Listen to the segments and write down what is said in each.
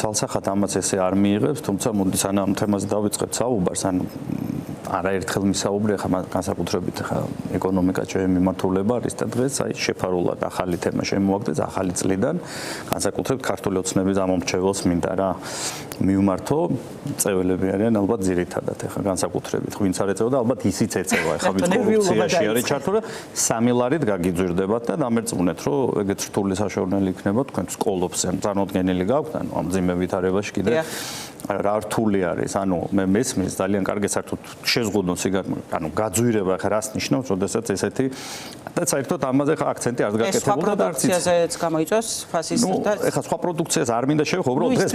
ცალსახად ამას ესე არ მიიღებს, თუმცა მოდი სანამ თემაზე დავიწყებთ საუბარს, ან არაერთხელ მისაუბრე ხა განსაკუთრებით ხა ეკონომიკა ჩემი მიმართულება არის და დღეს აი შეფარულად ახალი თემა შემოაგდეს ახალი წლიდან განსაკუთრებით ქართული ოცნების ამომრჩეველს მინდა რა მივმართო წეველები არიან ალბათ ძირითადად ხა განსაკუთრებით ვინც არ ეწევა და ალბათ ისიც ეწევა ხა ვით კორუფციაში არის ჩართო და 3 ლარით გაგიძვირდებათ და დამერწმუნეთ რომ ეგეთ რთული საშუალებელი იქნება თქვენ სკოლობს ან წარმოდგენილი გაქვთ ანუ ამ ძიმე ვითარებაში კიდე რა რთული არის ანუ მე მესმის ძალიან კარგი საერთოდ შეზღუდონ ანუ გაძვირება ხა რას ნიშნავს როდესაც ესეთი და საერთოდ ამაზე ხა აქცენტი არ გაკეთებულა და არც პროდუქციაზეც გამოიწვევს ფასის და ეხლა სხვა პროდუქციას არ მინდა შევხო უბრალოდ დღეს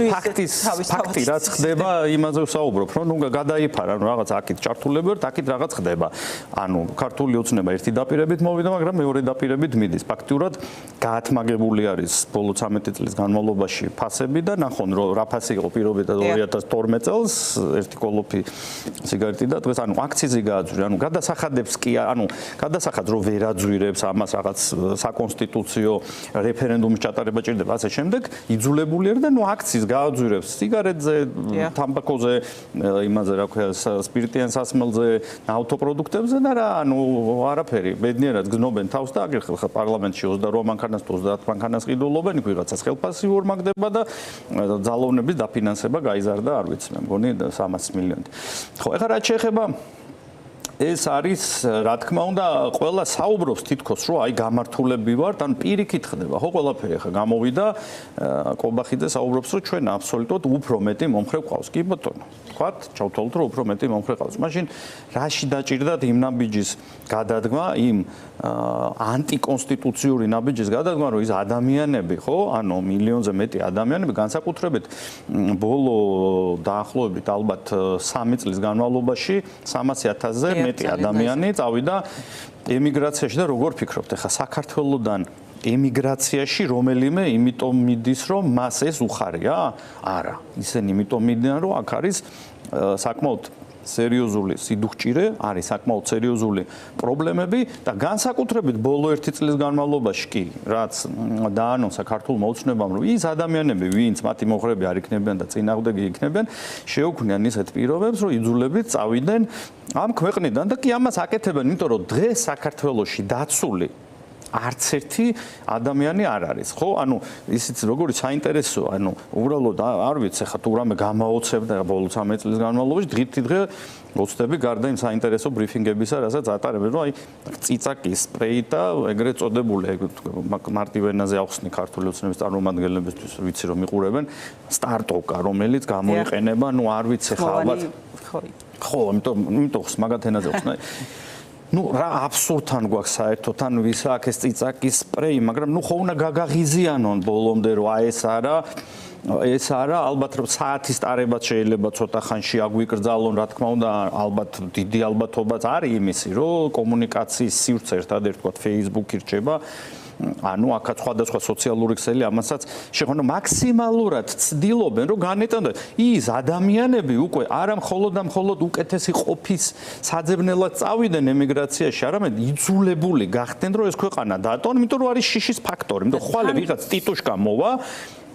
ფაქტი რაც ხდება იმაზე ვსაუბრობ რომ ნუ გადაიფარა ანუ რაღაც აქეთ ჩართულები ვართ აქეთ რაღაც ხდება ანუ ქართული ოცნება ერთი დაპირებით მოვიდა მაგრამ მეორე დაპირებით მიდის ფაქტიურად გაათმაგებული არის ბოლო 13 წლის განმავლობაში ფასები და ნახონ რომ რა ფასი იყო პირობითად 2012 წელს ერთი კოლოფი სიგარეტი და დღეს ანუ აქციზი გააძვირა ანუ გადასახადებს კი ანუ გადასახადს რომ ვერ აძვირებს ამას რაღაც საკონსტიტუციო რეფერენდუმის ჩატარება ჭირდება ასე შემდეგ იძულებული არის და ნუ აქციზს გააძვირებს სიგარეტზე თამბაქოზე იმაზე რა ქვია სპირტიან სასმელზე ავტოპროდუქტებზე და რა ანუ არაფერი ბედნიერად გზნობენ თავს და აგერ ხალხ პარლამენტში 28 მანქანას 30 მანქანას ყიდულობენ იქ ვიღაცას ხელფასი ორმაგდება და ძალოვნების დაფინანსება გაიზარდა არ ვიცი მე მგონი 300 მილიონი ხო ეხლა რაც შეეხება ეს არის რა თქმა უნდა ყველა საუბრობს თითქოს რომ აი გამართულები ვართ ან პირიქით ხდება ხო ყველაფერი ხა გამოვიდა კობახიძე საუბრობს რომ ჩვენ აბსოლუტურად უფრო მეტი მომხრე გვყავს კი ბატონო თქვათ ჩავთვალოთ რომ უფრო მეტი მომხრე ყავს მაშინ რაში დაჭირდათ იმ ნაბიჯის გადადგმა იმ ანტიკონსტიტუციური ნაბიჯის გადადგმა რომ ის ადამიანები ხო ანუ მილიონზე მეტი ადამიანები განსაკუთრებით ბოლო დაახლოებით ალბათ 3 წლის განმავლობაში 300,000-ზე მეტი ადამიანი წავიდა ემიგრაციაში და როგორ ფიქრობთ ახლა საქართველოსდან ემიგრაციაში რომელიმე იმიტომ მიდის რომ მას ეს უხარია? არა, ისინი იმიტომ მიდიან რომ აქ არის საკმაოდ სერიოზული სიდუხჭირე, არის საკმაოდ სერიოზული პრობლემები და განსაკუთრებით ბოლო 1 წლის განმავლობაში კი, რაც დაანონსა ქართულმა ოცნებამ, რომ ის ადამიანები, ვინც მათი მოხრები არ იქნებიან და წინააღმდეგი იქნებიან, შეუქმნიან ისეთ პირობებს, რომ იძულებით წავიდნენ ამ ქვეყნიდან და კი ამას აკეთებენ, იმიტომ რომ დღეს საქართველოში დაცული არც ერთი ადამიანი არ არის, ხო? ანუ ისიც როგორი საინტერესოა, ანუ უბრალოდ არ ვიცი, ხა თუ რამე გამაოცებდა ბოლო 13 წლის განმავლობაში დღითიდღე ოცნები გარდა იმ საინტერესო ბრიფინგებისა, რასაც ატარებენ, რომ აი წიწაკის სპრეი და ეგრეთ წოდებული მარტივ ენაზე ახსნი ქართული ოცნების წარმომადგენლებისთვის, ვიცი რომ იყურებენ სტარტოკა, რომელიც გამოიყენება, ნუ არ ვიცი ხა ალბათ ხო, იმიტომ ხს მაგათ ენაზე ახსნა ну რა აბსურდთან გვაქვს საერთოდ ან ვის აქ ეს წიწაკის სპრეი მაგრამ ну ხო უნდა გაგაღიზიანონ ბოლომდე რომ აი ეს არა ალბათ რომ საათის ტარებაც შეიძლება ცოტა ხანში აგვიკრძალონ რა თქმა უნდა ალბათ დიდი ალბათობაც არის იმისი რომ კომუნიკაციის სივრცე ერთადერთი თქვა Facebook-ი რჩება ანუ აქაც სხვადასხვა სოციალური ქსელი ამასაც შეგვიძლია მაქსიმალურად ცდილობენ რომ განეტანდათ ის ადამიანები უკვე არა მხოლოდ უკეთესი ყოფის საძებნელად წავიდნენ ემიგრაციაში არამედ იძულებული გახდნენ რომ ეს ქვეყანა დაატონ იმიტომ რომ არის შიშის ფაქტორი იმიტომ ხვალე ვიღაც ტიტუშკა მოვა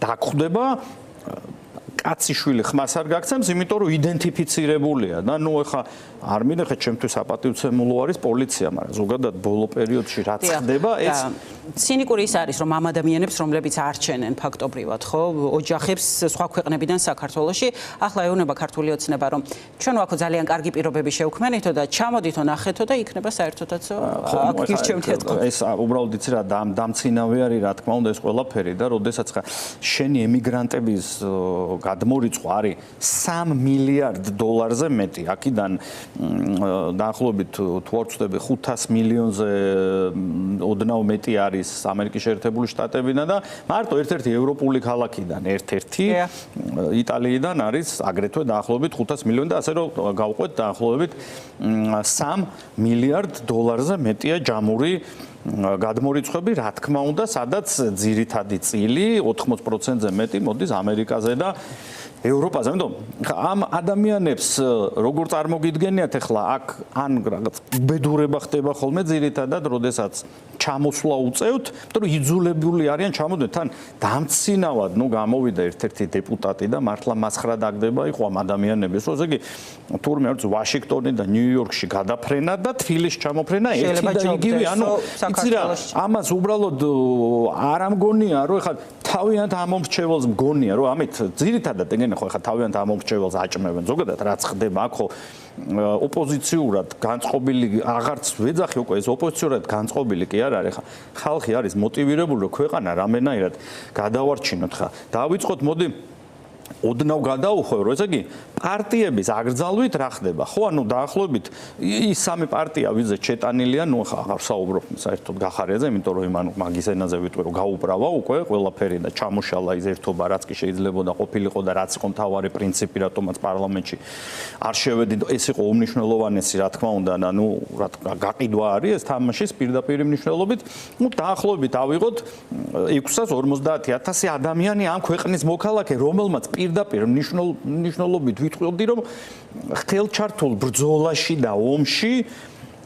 დაგვხდება კაციშვილი ხმას არ გაგცემს იმიტომ რომ იდენტიფიცირებულია და ნუ ეხა არ მინახეთ ჩემთვის აპატივცემულო არის პოლიცია მაგრამ ზოგადად ბოლო პერიოდში რაც ხდება ეს ცინიკური ის არის რომ ამ ადამიანებს რომლებიც არჩენენ ფაქტობრივად ხო ოჯახებს სხვა ქვეყნებიდან საქართველოში ახლა ეუბნება ქართული ოცნება რომ ჩვენ ვაქო ძალიან კარგი პირობები შევქმნითო და ჩამოდითო ნახეთო და იქნება საერთოდაც აქ გირჩევნიათ ეს უბრალოდ იცი რა დამცინავი არის რა თქმა უნდა ეს ყველაფერი და როდესაც ხა შენი ემიგრანტების გადმორიცხვა არის $3 მილიარდ მეტი აქედან დაახლოებით თუ არ ვცდები 500 მილიონზე ოდნავ მეტი არის ამერიკის შეერთებული შტატებიდან და მარტო ერთ-ერთი ევროპული ქალაქიდან ერთ-ერთი იტალიიდან არის აგრეთვე დაახლოებით 500 მილიონი და ასე რომ გავყვეთ დაახლოებით $3 მილიარდ მეტია ჯამური გადმორიცხვები რა თქმა უნდა სადაც ძირითადი წილი 80%-ზე მეტი მოდის ამერიკაზე და ევროპაზე. ამიტომ ამ ადამიანებს როგორ წარმოგიდგენიათ ახლა აქ ან რაღაც ბედურება ხდება ხოლმე ძირითადად, როდესაც ჩამოსვლა უწევთ, იმიტომ რომ იძულებული არიან ჩამოდეთ. თან დამცინავად გამოვიდა ერთ-ერთი დეპუტატი და მართლა მასხრა დაგდება იყო ამ ადამიანების, რომ ესე იგი თურმე არც ვაშინგტონი და ნიუ-იორკში გადაფრენა და თბილისში ჩამოფრენა ერთი და იგივე, იცი რა, ამას უბრალოდ არ ამგონია, რომ ეხლა თავიანთ ამომრჩეველს მგონია, რომ ამით ძირითადად ეგენ ხო ეხლა თავიანთ ამომრჩეველს აჭმევენ. ზოგადად რაც ხდება აქ ხო ოპოზიციურად განწყობილი აღარც ვეძახი უკვე ეს ოპოზიციურად განწყობილი კი არ არის ხა ხალხი არის მოტივირებული რომ ქვეყანა რამენაირად გადავარჩინოთ ხა დავიწყოთ მოდი ოდნავ გადაუხვევ რომ ესე იგი პარტიების აკრძალვით რა ხდება ხო ანუ დაახლოებით ის სამი პარტია ვიზეც შეტანილია ნუ ხა აღარ საუბრობ საერთოდ გახარიაზე იმიტომ რომ იმან მაგის ენაზე ვიტყვი რომ გაუправა უკვე ყველაფერი და ჩამოშალა ის ერთობა რაც კი შეიძლებოდა ყოფილიყო და რაც იყო მთავარი პრინციპი რატომაც პარლამენტში არ შევედი ეს იყო უმნიშვნელოვანესი რა თქმა უნდა და ნუ რა გაყიდვა არის ეს თამაშის პირდაპირ მნიშვნელობით ნუ დაახლოებით ავიღოთ 650,000 ადამიანი ამ ქვეყნის მოქალაქე რომელმაც პირდაპირ მნიშვნელობით ვიტყვი რომ ხელჩართულ ბრძოლაში და ომში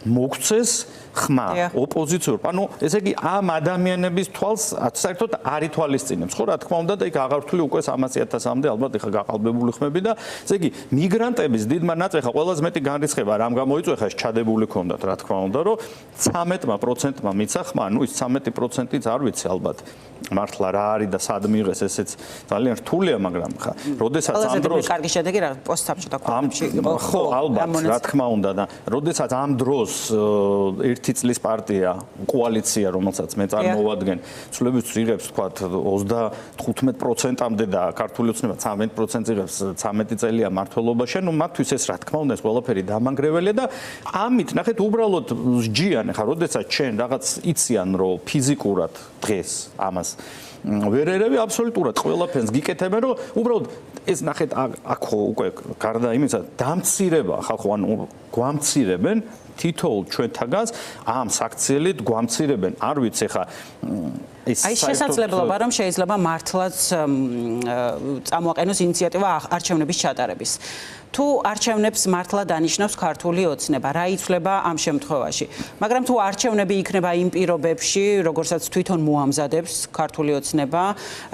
მოგცეს ხმა ოპოზიციურ. ანუ ესე იგი ამ ადამიანების თვალს საერთოდ არ ითვალისწინებს. ხო რა თქმა უნდა და იქ აღარ ვთვლი უკვე 300,000-მდე ალბათ ეხა გაყალბებული ხმები და ესე იგი მიგრანტების დიდმა ნაწილმა ყველაზე მეტი განრისხება რამ გამოიწვია ეს ჩადებული ქონდათ რა თქმა უნდა რომ 13%-მა მიცა ხმა. ანუ ის 13%-იც არ ვიცი ალბათ მართლა რა არის და სად მიიღეს ესეც ძალიან რთულია მაგრამ ხა როდესაც ამ დროს ყველაზე კარგი შედეგი რა პოსტსაბჭოთა ქვეყნებში ხო ალბათ რა თქმა უნდა და როდესაც ამ დროს ერთი წლის პარტია კოალიცია რომელსაც მე წარმოვადგენ ცვლილებებს იღებს თქვა 35%-მდე და ქართული ოცნება 13% იღებს 13 წელია მართლობაში ნუ მათთვის ეს რა თქმა უნდა ეს ყველაფერი დამანგრეველია და ამით ნახეთ უბრალოდ სჯიან ხა როდესაც ჩვენ რაღაც იციან რომ ფიზიკურად დღეს ამას ვერ ერევი აბსოლუტურად ყველაფერს გიკეთებენ რომ უბრალოდ ეს ნახეთ აქ ხო უკვე გარდა იმისა დამცირება ხალხო ანუ გვამცირებენ თითოეულ ჩვენთაგანს ამ საქციელით გვამცირებენ არ ვიცი ხა აი შესაძლებლობა რომ შეიძლება მართლაც წამოაყენოს ინიციატივა არჩევნების ჩატარების თუ არჩევნებს მართლა დანიშნავს ქართული ოცნება რა იცვლება ამ შემთხვევაში მაგრამ თუ არჩევნები იქნება იმ პირობებში როგორცაც თვითონ მოამზადებს ქართული ოცნება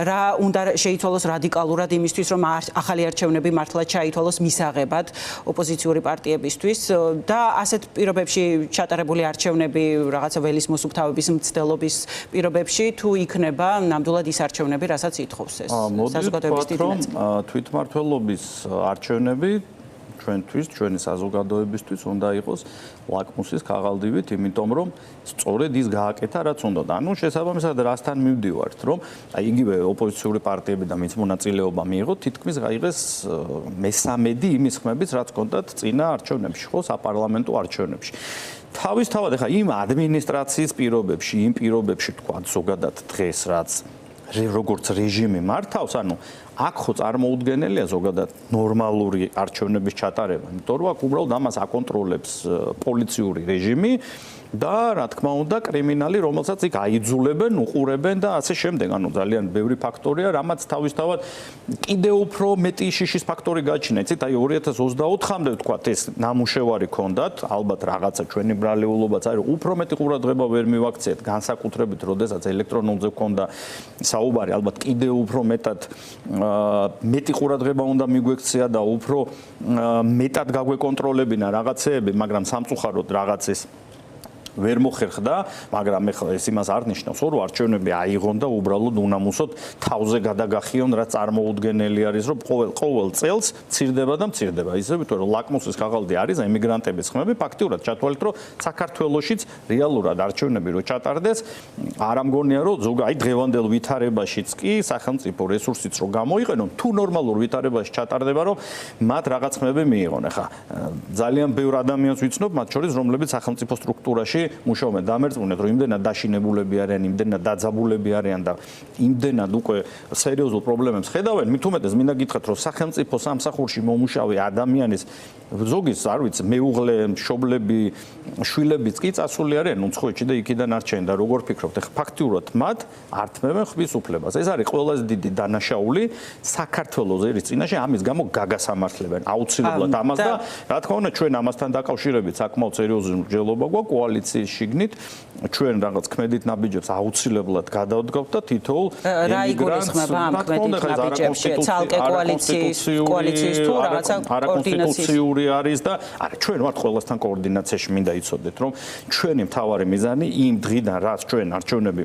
რა უნდა შეიცვალოს რადიკალურად იმისთვის რომ ახალი არჩევნები მართლა ჩაითვალოს მისაღებად ოპოზიციური პარტიებისთვის და ასეთ პირობებში ჩატარებული არჩევნები რაღაცა ველის მოსუფთავების მცდელობის პირობებში თუ იქნება ნამდვილად ის არჩევნები რასაც ითხოვს ეს საზოგადოების დიდი ნაწილი თვითმმართველობის არჩევნები ჩვენთვის, ჩვენი საზოგადოებისთვის უნდა იყოს ლაკმუსის ქაღალდივით, იმიტომ რომ სწორედ ის გააკეთა, რაც უნდა. ანუ შესაბამისად რასთან მივდივართ, რომ აი იგივე ოპოზიციური პარტიები და მის მონაწილეობა მიიღოთ, თითქმის გაიღეს მესამედი იმის ხმების, რაც კონდათ წინა არჩევნებში, ხო, საპარლამენტო არჩევნებში. თავისთავად ახლა იმ ადმინისტრაციის პირობებში, იმ პირობებში თქვა ზოგადად დღეს რაც როგორც რეჟიმი მართავს, ანუ აქ ხო წარმოუდგენელია ზოგადად ნორმალური არჩევნების ჩატარება, იმიტომ რომ აქ უბრალოდ ამას აკონტროლებს პოლიციური რეჟიმი და რა თქმა უნდა კრიმინალი, რომელსაც იქ აიძულებენ, უყურებენ და ასე შემდეგ. ანუ ძალიან ბევრი ფაქტორია, რამაც თავისთავად კიდევ უფრო მეტი შიშის ფაქტორი გაჩნდა. იცით, აი 2024-მდე ვთქვათ, ეს ნამუშევარი ქონდათ, ალბათ რაღაცა ჩვენი ბრალეულობაც არის, უფრო მეტი ყურადღება ვერ მივაქციეთ, განსაკუთრებით, როდესაც ელექტრონულზე ქონდა საუბარი, ალბათ კიდევ უფრო მეტად მეტი ყურადღება უნდა მიგვექცია და უფრო მეტად გაგვეკონტროლებინა რაღაცეები, მაგრამ სამწუხაროდ რაღაცის ვერ მოხერხდა, მაგრამ ეხლა ეს იმას არ ნიშნავს, რომ არჩევნები აიღონ და უბრალოდ უნამუსოდ თავზე გადაგახიონ, რაც წარმოუდგენელი არის, რომ ყოველ წელს მცირდება და მცირდება. ისე ვიტყვი, რომ ლაკმუსის ქაღალდი არის ემიგრანტების ხმები, ფაქტიურად ჩათვალეთ, რომ საქართველოშიც რეალურად არჩევნები რო ჩატარდეს, არ ამგონია, რომ აი დღევანდელ ვითარებაშიც კი სახელმწიფო რესურსიც რო გამოიყენონ, თუ ნორმალურ ვითარებაში ჩატარდება, რომ მათ რაღაც ხმები მიიღონ. ეხლა ძალიან ბევრ ადამიანს ვიცნობ, მათ შორის რომლებიც სახელმწიფო სტრუქტურაში მუშაობენ დამერწმუნეთ რომ იმდენად დაშინებულები არიან, იმდენად დაძაბულები არიან და იმდენად უკვე სერიოზულ პრობლემებს ხედავენ, მით უმეტეს მინდა გითხრათ რომ სახელმწიფო სამსახურში მომუშავე ადამიანის ზოგის არ ვიცი მეუღლე, მშობლები, შვილებიც კი წასული არიან უცხოეთში და იქიდან არჩენ და როგორ ფიქრობთ, ეხლა ფაქტიურად მათ ართმევენ ხმის უფლებას. ეს არის ყველაზე დიდი დანაშაული საქართველოს ერის წინაშე, ამის გამო გაგასამართლებენ აუცილებლად ამას და რა თქმა უნდა ჩვენ ამასთან დაკავშირებით საკმაოდ სერიოზული მსჯელობა გვაქვს კოალიციაში კოალიციის შიგნით ჩვენ რაღაც ქმედით ნაბიჯებს აუცილებლად გადავდგავთ და თითოეულ რა იგულისხმება ამ ქმედით ნაბიჯებში? ცალკე კოალიციის თუ რაღაცა კონსტიტუციური არის და არა ჩვენ ვართ ყველასთან კოორდინაციაში მინდა იცოდეთ რომ ჩვენი მთავარი მიზანი იმ დღიდან რაც ჩვენ არჩევნები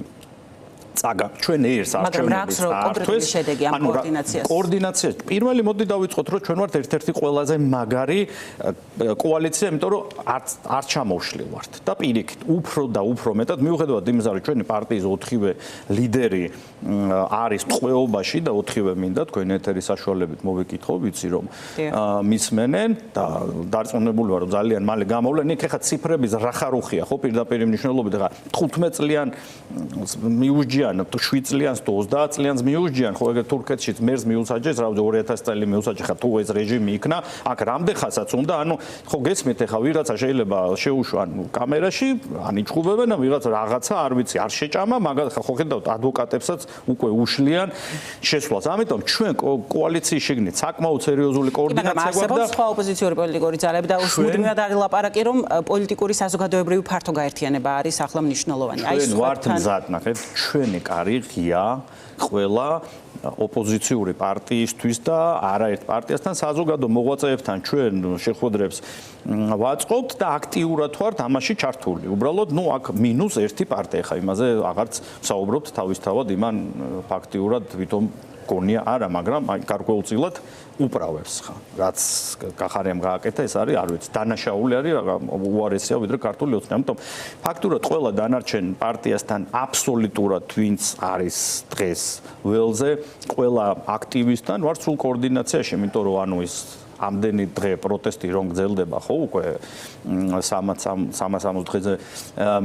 ჩვენ ერთს არჩევნებს კონკრეტული შედეგი ამ კოორდინაციას. კოორდინაცია პირველი მოდი დავიწყოთ რომ ჩვენ ვართ ერთ-ერთი ყველაზე მაგარი კოალიცია, იმიტომ რომ არ ჩამოვშლივართ და პირიქით უფრო და უფრო მეტად მიუხედავად იმისა რომ ჩვენი პარტიის 4-ვე ლიდერი არის ტყვეობაში და 4-ვე მინდა თქვენ ეთერის საშუალებით მოვიკითხო, ვიცი რომ მისმენენ და დარწმუნებული ვარ რომ ძალიან მალე გამოვლენ. იქ ხა ციფრების რახარუხია ხო პირდაპირ მნიშვნელობით ხა 15 წლიან მიუჯია 7 წლიანს თუ 30 წლიანს მიუჯიან ხო ეგრე თურქეთშიც მერს მიუსაჯეს რა 2000 წელი მიუსაჯე ხა თუ ეს რეჟიმი იქნა აქ რამდენ ხანსაც უნდა ანუ ხო გესმით ეხა ვიღაცა შეიძლება შეუშვან კამერაში ან იჭუბებენ და ვიღაცა რაღაცა არ ვიცი არ შეჭამა მაგალითად ხო ხედავთ ადვოკატებსაც უკვე უშლიან შესვლას ამიტომ ჩვენ კოალიციის შიგნით საკმაოდ სერიოზული კოორდინაცია გვაქვს და სხვა ოპოზიციური პოლიტიკური ძალები და უშუალოდ არის ლაპარაკი რომ პოლიტიკური საზოგადოებრივი ფართო გაერთიანება არის ახლა მნიშვნელოვანი აი ეს ვართ მზად ნახეთ ჩვენი კარი ღია ყველა ოპოზიციური პარტიისთვის და არაერთ პარტიასთან საზოგადო მოღვაწეებთან ჩვენ შეხვედრებს ვაწყობთ და აქტიურად ვართ ამაში ჩართული. უბრალოდ ნუ აქ მინუს ერთი პარტია ხა იმაზე აღარც ვსაუბრობთ თავისთავად იმან ფაქტიურად ვითომ გონია არა, მაგრამ აი გარკვეულწილად უправებს ხა. რაც კახარიამ გააკეთა, ეს არის, არ ვიცი, დანაშაული არის, უარესია ვიდრე ქართული ოცნება. ამიტომ ფაქტურად ყველა დანარჩენ პარტიასთან აბსოლუტურად ვინც არის დღეს ველზე, ყველა აქტივისტთან ვარ სულ კოორდინაციაში, იმიტომ რომ ანუ ის ამდენი დღე პროტესტი რომ გრძელდება ხო უკვე 360 დღეზე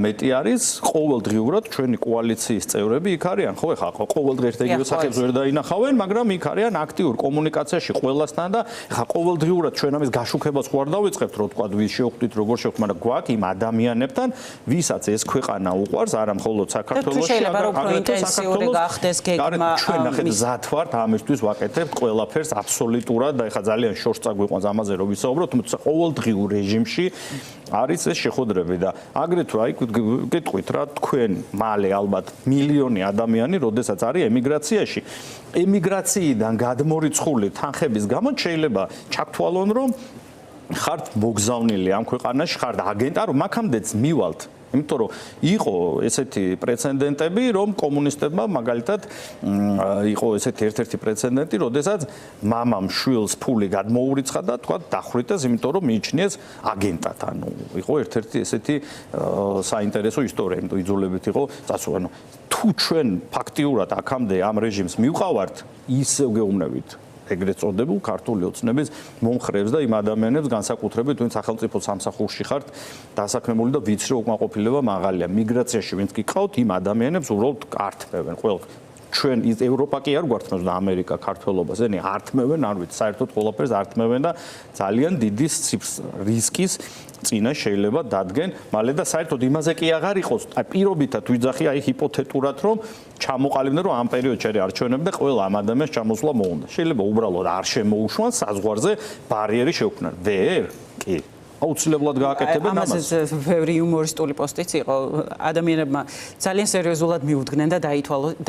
მეტი არის ყოველდღიურად ჩვენი კოალიციის წევრები იქ არიან ხო ეხლა ყოველდღე ერთ-ერთი სახეს ვერ დაინახავენ მაგრამ იქ არიან აქტიურ კომუნიკაციაში ყველასთან და ეხლა ყოველდღიურად ჩვენ ამის გაშუქებას ხوار დავიწყებთ რომ თქვა ვის შევხვდით როგორ შევხვდით მაგრამ გვაქვს იმ ადამიანებთან ვისაც ეს ქვეყანა უყვარს არა მხოლოდ საქართველოში აგრეთვე საქართველოს ჩვენ ნახეთ ზათ ვართ ამისთვის ვაკეთებთ ყველაფერს აბსოლუტურად და ეხლა ძალიან შორს წაგვიყვანს ამაზე რომ ვისაუბროთ, თუმცა ყოველდღიურ რეჟიმში არის ეს შეხვედრები და აგრეთვე აი გეტყვით რა თქვენ მალე ალბათ მილიონი ადამიანი, როდესაც არის ემიგრაციაში. ემიგრაციიდან გადმორიცხული თანხების გამო შეიძლება ჩაგთვალონ რომ ხართ მოგზავნილი ამ ქვეყანაში, ხართ აგენტა, რომ აქამდეც მივალთ. იმიტომ რომ იყო ესეთი პრეცედენტები, რომ კომუნისტებმა მაგალითად იყო ესეთი ერთ-ერთი პრეცედენტი, როდესაც მამამ შვილს ფული გადმოურიცხა და თქვა დახვრიტეს, იმიტომ რომ მიიჩნიეს აგენტად. ანუ იყო ერთ-ერთი ესეთი საინტერესო ისტორია, იმიტომ იძულებით იყო წასულა. ანუ თუ ჩვენ ფაქტიურად აქამდე ამ რეჟიმს მივყავართ, ისევ გეუბნებით ეგრეთ წოდებულ ქართული ოცნების მომხრეებს და იმ ადამიანებს განსაკუთრებით ვინც სახელმწიფო სამსახურში ხართ დასაქმებული და ვიცი რომ უკმაყოფილება მაღალია მიგრაციაში ვინც კი ყავთ იმ ადამიანებს უბრალოდ ართმევენ ყველ ჩვენ ის ევროპა კი არ გვართმევს და ამერიკა ქართველობას ენი ართმევენ არ ვიცი საერთოდ ყველაფერს ართმევენ და ძალიან დიდი რისკის წინა შეიძლება დადგენ მალე და საერთოდ იმაზე კი აღარ იყოს აი პირობითად ვიძახი აი ჰიპოთეტურად რომ ჩამოყალიბდნენ რომ ამ პერიოდში არის არჩევნები და ყველა ამ ადამიანს ჩამოსვლა მოუნდა შეიძლება უბრალოდ არ შემოუშვან საზღვარზე ბარიერი შეუქმნან ვერ კი აუცილებლად გააკეთებენ ამას. ამაზე ბევრი იუმორისტული პოსტიც იყო. ადამიანებმა ძალიან სერიოზულად მიუდგნენ და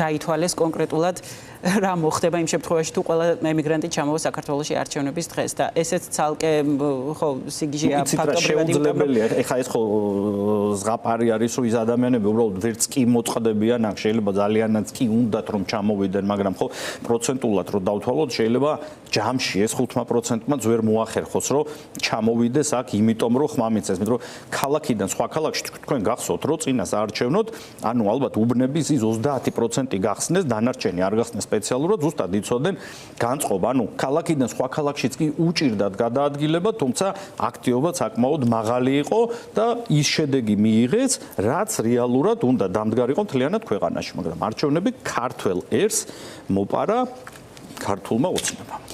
დაითვალეს კონკრეტულად რა მოხდება იმ შემთხვევაში თუ ყველა ემიგრანტი ჩამოვა საქართველოში არჩევნების დღეს და ესეც ცალკე ხო სიგიჟეა ფაქტობრივად შეუძლებელია. ეხლა ეს ხო ზღაპარი არის რომ ის ადამიანები უბრალოდ ვერც კი მოწყდებიან აქ შეიძლება ძალიანაც კი უნდათ რომ ჩამოვიდნენ მაგრამ ხო პროცენტულად რომ დავთვალოთ შეიძლება ჯამში ეს 5%-მა ვერ მოახერხოს რომ ჩამოვიდეს აქ იმიტომ რომ ხმამიცეს, მეტყვი რომ ქალაქიდან სხვა ქალაქში თქვენ გახსოვთ რომ წინას არჩევნოთ, ანუ ალბათ უბნების ის 30% გახსნეს, დანარჩენი არ გახსნეს სპეციალურად, ზუსტად იცოდნენ განწყობა, ანუ ქალაქიდან სხვა ქალაქშიც კი უჭირდათ გადაადგილება, თუმცა აქტივობა საკმაოდ მაღალი იყო და ის შედეგი მიიღეს, რაც რეალურად უნდა დამდგარიყო მთლიანად ქვეყანაში, მაგრამ არჩევნები ქართველ ერს მოპარა ქართულმა ოცნებამ.